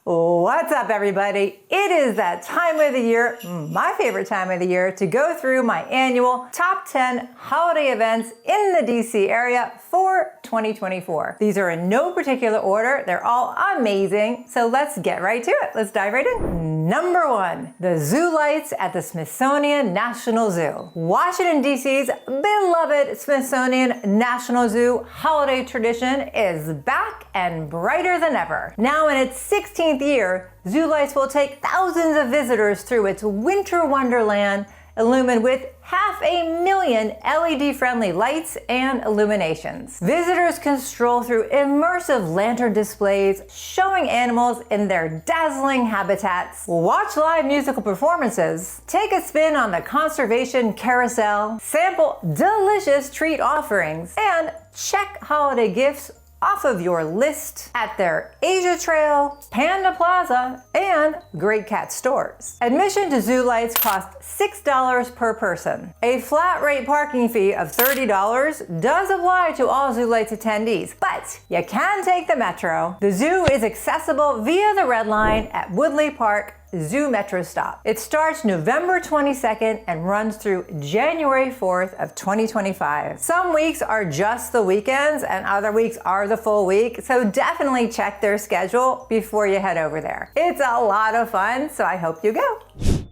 What's up, everybody? It is that time of the year, my favorite time of the year, to go through my annual top 10 holiday events in the DC area for 2024. These are in no particular order. They're all amazing. So let's get right to it. Let's dive right in. Number 1, the zoo lights at the Smithsonian National Zoo. Washington, D.C.'s beloved Smithsonian National Zoo holiday tradition is back and brighter than ever. Now in its 16th year, Zoo Lights will take thousands of visitors through its winter wonderland, illumined with 500,000 LED-friendly lights and illuminations. Visitors can stroll through immersive lantern displays showing animals in their dazzling habitats, watch live musical performances, take a spin on the conservation carousel, sample delicious treat offerings, and check holiday gifts off of your list at their Asia Trail, Panda Plaza, and Great Cat stores. Admission to Zoo Lights costs $6 per person. A flat rate parking fee of $30 does apply to all Zoo Lights attendees, but you can take the Metro. The zoo is accessible via the Red Line at Woodley Park Zoo Metro stop. It starts November 22nd and runs through January 4th of 2025. Some weeks are just the weekends and other weeks are the full week, so definitely check their schedule before you head over there. It's a lot of fun, so I hope you go.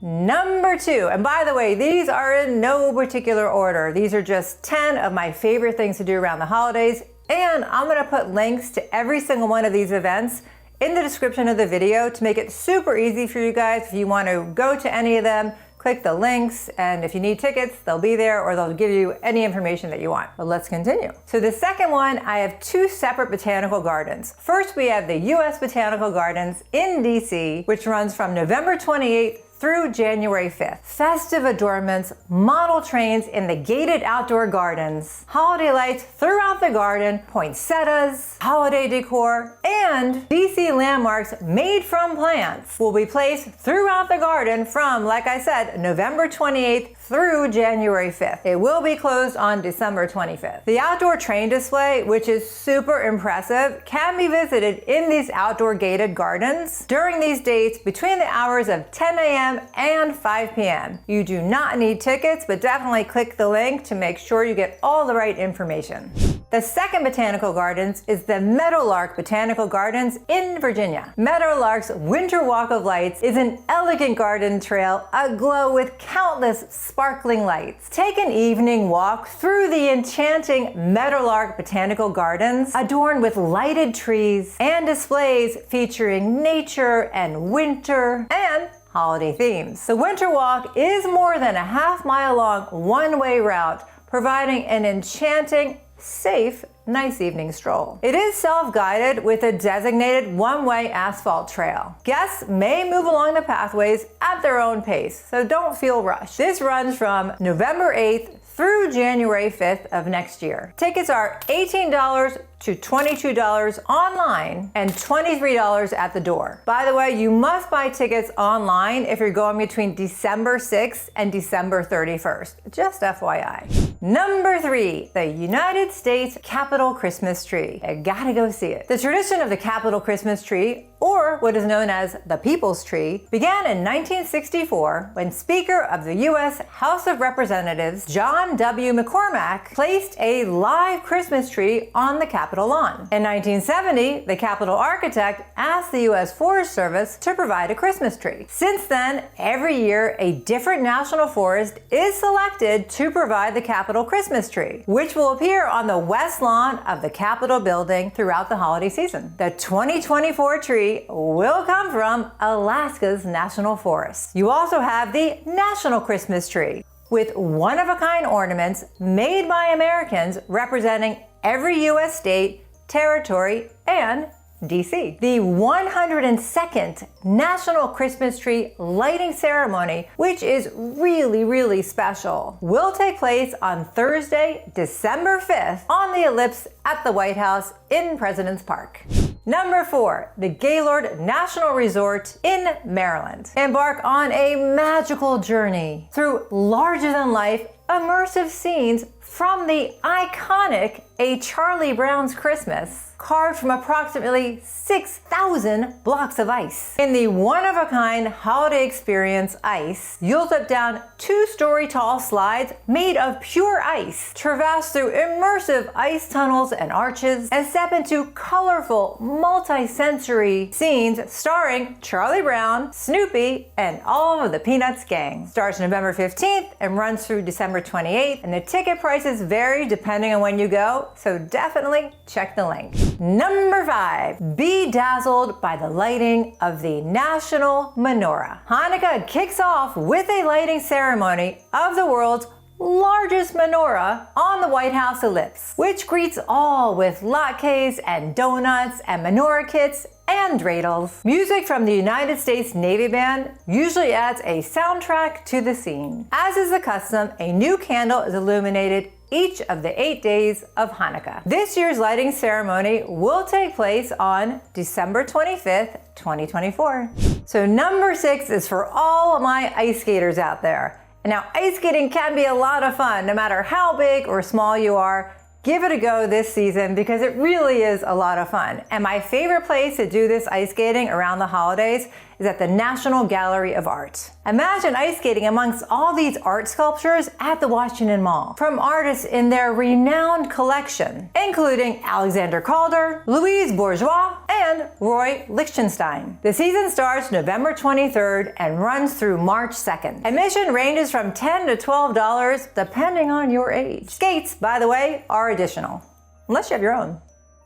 Number 2, and by the way, these are in no particular order. These are just 10 of my favorite things to do around the holidays, and I'm gonna put links to every single one of these events in the description of the video to make it super easy for you guys. If you want to go to any of them, click the links, and if you need tickets, they'll be there or they'll give you any information that you want. But let's continue. So the second one, I have 2 separate botanical gardens. First, we have the US Botanical Gardens in DC, which runs from November 28th through January 5th. Festive adornments, model trains in the gated outdoor gardens, holiday lights throughout the garden, poinsettias, holiday decor, and DC landmarks made from plants will be placed throughout the garden from, like I said, November 28th through January 5th. It will be closed on December 25th. The outdoor train display, which is super impressive, can be visited in these outdoor gated gardens during these dates between the hours of 10 a.m. and 5 p.m. You do not need tickets, but definitely click the link to make sure you get all the right information. The second botanical gardens is the Meadowlark Botanical Gardens in Virginia. Meadowlark's Winter Walk of Lights is an elegant garden trail aglow with countless sparkling lights. Take an evening walk through the enchanting Meadowlark Botanical Gardens, adorned with lighted trees and displays featuring nature and winter and holiday themes. The Winter Walk is more than a half-mile long one-way route, providing an enchanting, safe, nice evening stroll. It is self-guided with a designated one-way asphalt trail. Guests may move along the pathways at their own pace, so don't feel rushed. This runs from November 8th through January 5th of next year. Tickets are $18 to $22 online and $23 at the door. By the way, you must buy tickets online if you're going between December 6th and December 31st. Just FYI. Number 3, the United States Capitol Christmas Tree. I gotta go see it. The tradition of the Capitol Christmas Tree, or what is known as the People's Tree, began in 1964 when Speaker of the U.S. House of Representatives John W. McCormack placed a live Christmas tree on the Capitol lawn. In 1970, the Capitol architect asked the U.S. Forest Service to provide a Christmas tree. Since then, every year, a different national forest is selected to provide the Capitol Christmas tree, which will appear on the west lawn of the Capitol building throughout the holiday season. The 2024 tree will come from Alaska's national forest. You also have the National Christmas Tree, with one-of-a-kind ornaments made by Americans representing every U.S. state, territory, and DC. The 102nd National Christmas Tree Lighting Ceremony, which is really special, will take place on Thursday, December 5th on the Ellipse at the White House in President's Park. Number 4, the Gaylord National Resort in Maryland. Embark on a magical journey through larger-than-life immersive scenes from the iconic A Charlie Brown's Christmas, carved from approximately 6,000 blocks of ice. In the one-of-a-kind holiday experience ice, you'll slip down 2-story tall slides made of pure ice, traverse through immersive ice tunnels and arches, and step into colorful, multi-sensory scenes starring Charlie Brown, Snoopy, and all of the Peanuts gang. Starts November 15th and runs through December 28th, and the ticket prices vary depending on when you go, so definitely check the link. Number 5, be dazzled by the lighting of the national menorah. Hanukkah kicks off with a lighting ceremony of the world's largest menorah on the White House ellipse, which greets all with latkes and donuts and menorah kits and dreidels. Music from the United States Navy Band usually adds a soundtrack to the scene. As is the custom, a new candle is illuminated each of the 8 days of Hanukkah. This year's lighting ceremony will take place on December 25th, 2024. So number 6 is for all of my ice skaters out there. And now ice skating can be a lot of fun, no matter how big or small you are. Give it a go this season because it really is a lot of fun. And my favorite place to do this ice skating around the holidays is at the National Gallery of Art. Imagine ice skating amongst all these art sculptures at the Washington Mall, from artists in their renowned collection, including Alexander Calder, Louise Bourgeois, and Roy Lichtenstein. The season starts November 23rd and runs through March 2nd. Admission ranges from $10 to $12 depending on your age. Skates, by the way, are additional, unless you have your own.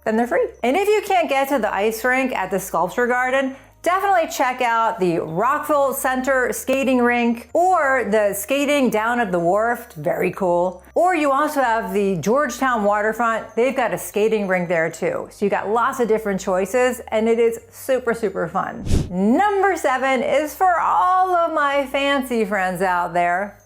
Then they're free. And if you can't get to the ice rink at the Sculpture Garden, definitely check out the Rockville Center skating rink or the skating down at the wharf, very cool. Or you also have the Georgetown waterfront. They've got a skating rink there too. So you got lots of different choices and it is super, super fun. Number 7 is for all of my fancy friends out there,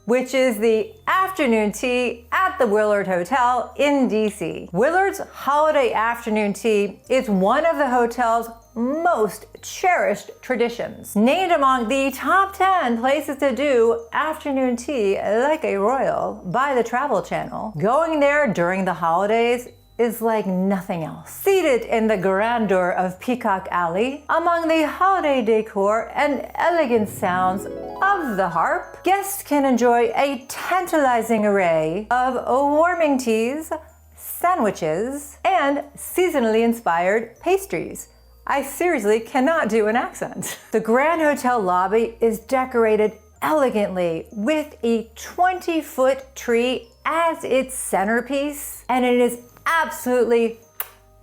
which is the afternoon tea at the Willard Hotel in DC. Willard's Holiday Afternoon Tea is one of the hotel's most cherished traditions. Named among the top 10 places to do afternoon tea like a royal by the Travel Channel. Going there during the holidays is like nothing else. Seated in the grandeur of Peacock Alley, among the holiday decor and elegant sounds of the harp, guests can enjoy a tantalizing array of warming teas, sandwiches, and seasonally inspired pastries. I seriously cannot do an accent. The Grand Hotel lobby is decorated elegantly with a 20-foot tree as its centerpiece, and it is absolutely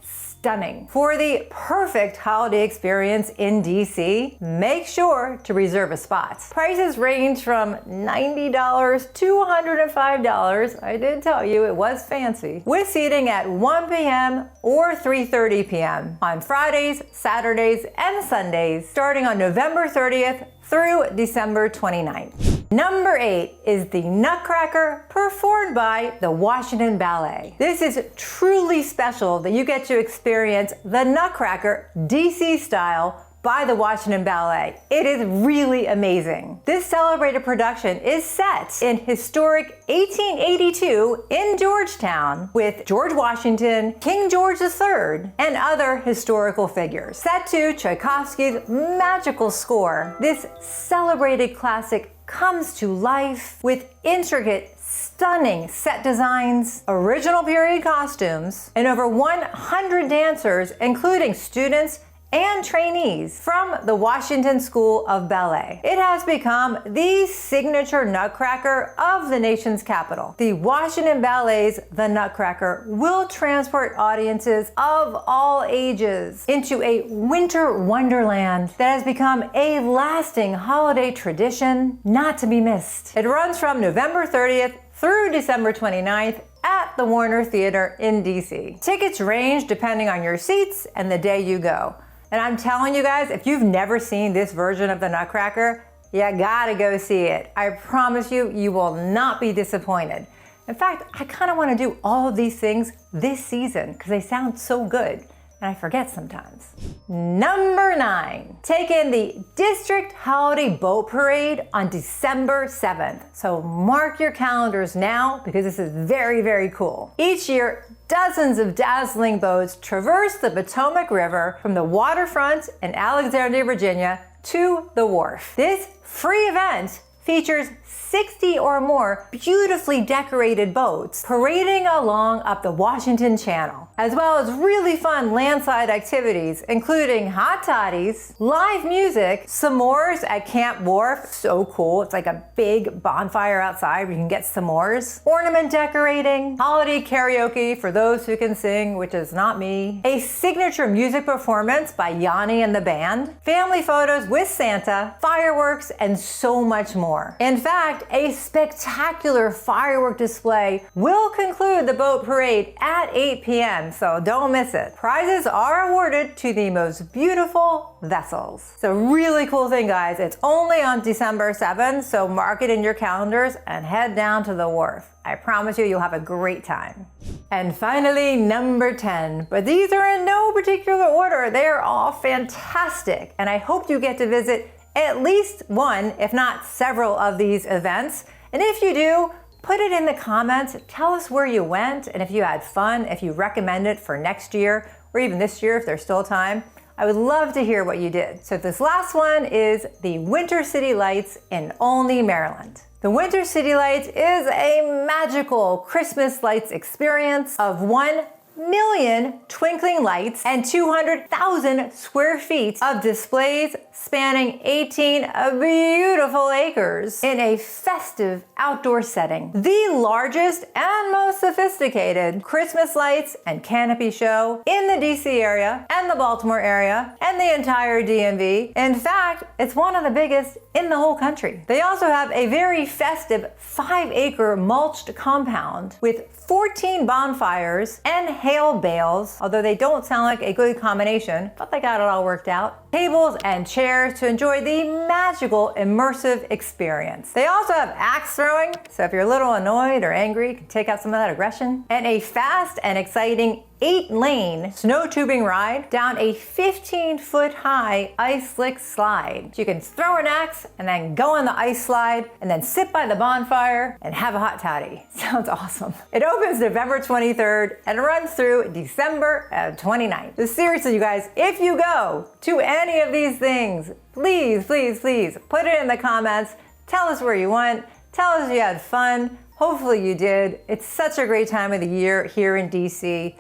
stunning. For the perfect holiday experience in DC, make sure to reserve a spot. Prices range from $90 to $105. I did tell you it was fancy. With seating at 1 p.m. or 3:30 p.m. on Fridays, Saturdays, and Sundays, starting on November 30th through December 29th. Number 8 is the Nutcracker, performed by the Washington Ballet. This is truly special that you get to experience the Nutcracker DC style by the Washington Ballet. It is really amazing. This celebrated production is set in historic 1882 in Georgetown with George Washington, King George III, and other historical figures. Set to Tchaikovsky's magical score, this celebrated classic comes to life with intricate, stunning set designs, original period costumes, and over 100 dancers, including students and trainees from the Washington School of Ballet. It has become the signature Nutcracker of the nation's capital. The Washington Ballet's The Nutcracker will transport audiences of all ages into a winter wonderland that has become a lasting holiday tradition not to be missed. It runs from November 30th through December 29th at the Warner Theater in DC. Tickets range depending on your seats and the day you go. And I'm telling you guys, if you've never seen this version of the Nutcracker, you gotta go see it. I promise you, you will not be disappointed. In fact, I kind of want to do all of these things this season because they sound so good. and I forget sometimes. Number 9, take in the District Holiday Boat Parade on December 7th. So mark your calendars now because this is very, very cool. Each year, dozens of dazzling boats traverse the Potomac River from the waterfront in Alexandria, Virginia to the wharf. This free event features 60 or more beautifully decorated boats parading along up the Washington Channel, as well as really fun landside activities, including hot toddies, live music, s'mores at Camp Wharf. So cool. It's like a big bonfire outside where you can get s'mores. Ornament decorating, holiday karaoke for those who can sing, which is not me. A signature music performance by Yanni and the band. Family photos with Santa, fireworks, and so much more. In fact, a spectacular firework display will conclude the boat parade at 8 p.m., so don't miss it. Prizes are awarded to the most beautiful vessels. It's a really cool thing, guys. It's only on December 7th, so mark it in your calendars and head down to the wharf. I promise you'll have a great time. And finally, number 10. But these are in no particular order. They are all fantastic, and I hope you get to visit at least one, if not several of these events. And if you do, put it in the comments. Tell us where you went and if you had fun, if you recommend it for next year or even this year if there's still time. I would love to hear what you did. So this last one is the Winter City Lights in Olney, Maryland. The Winter City Lights is a magical Christmas lights experience of 1 million twinkling lights and 200,000 square feet of displays spanning 18 beautiful acres in a festive outdoor setting. The largest and most sophisticated Christmas lights and canopy show in the DC area and the Baltimore area and the entire DMV. In fact, it's one of the biggest in the whole country. They also have a very festive 5-acre mulched compound with 14 bonfires and hail bales, although they don't sound like a good combination, but they got it all worked out. Tables and chairs to enjoy the magical immersive experience. They also have axe throwing, so if you're a little annoyed or angry, you can take out some of that aggression. And a fast and exciting 8-lane snow tubing ride down a 15-foot high ice slick slide. So you can throw an axe and then go on the ice slide and then sit by the bonfire and have a hot toddy. Sounds awesome. It opens November 23rd and runs through December 29th. So seriously, you guys, if you go to any of these things, please, please, please put it in the comments. Tell us where you went. Tell us you had fun. Hopefully you did. It's such a great time of the year here in DC.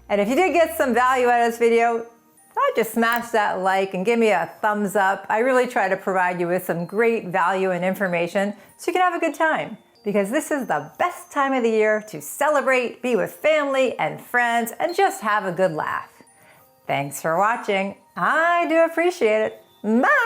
And if you did get some value out of this video, just smash that like and give me a thumbs up. I really try to provide you with some great value and information so you can have a good time, because this is the best time of the year to celebrate, be with family and friends, and just have a good laugh. Thanks for watching. I do appreciate it. Bye!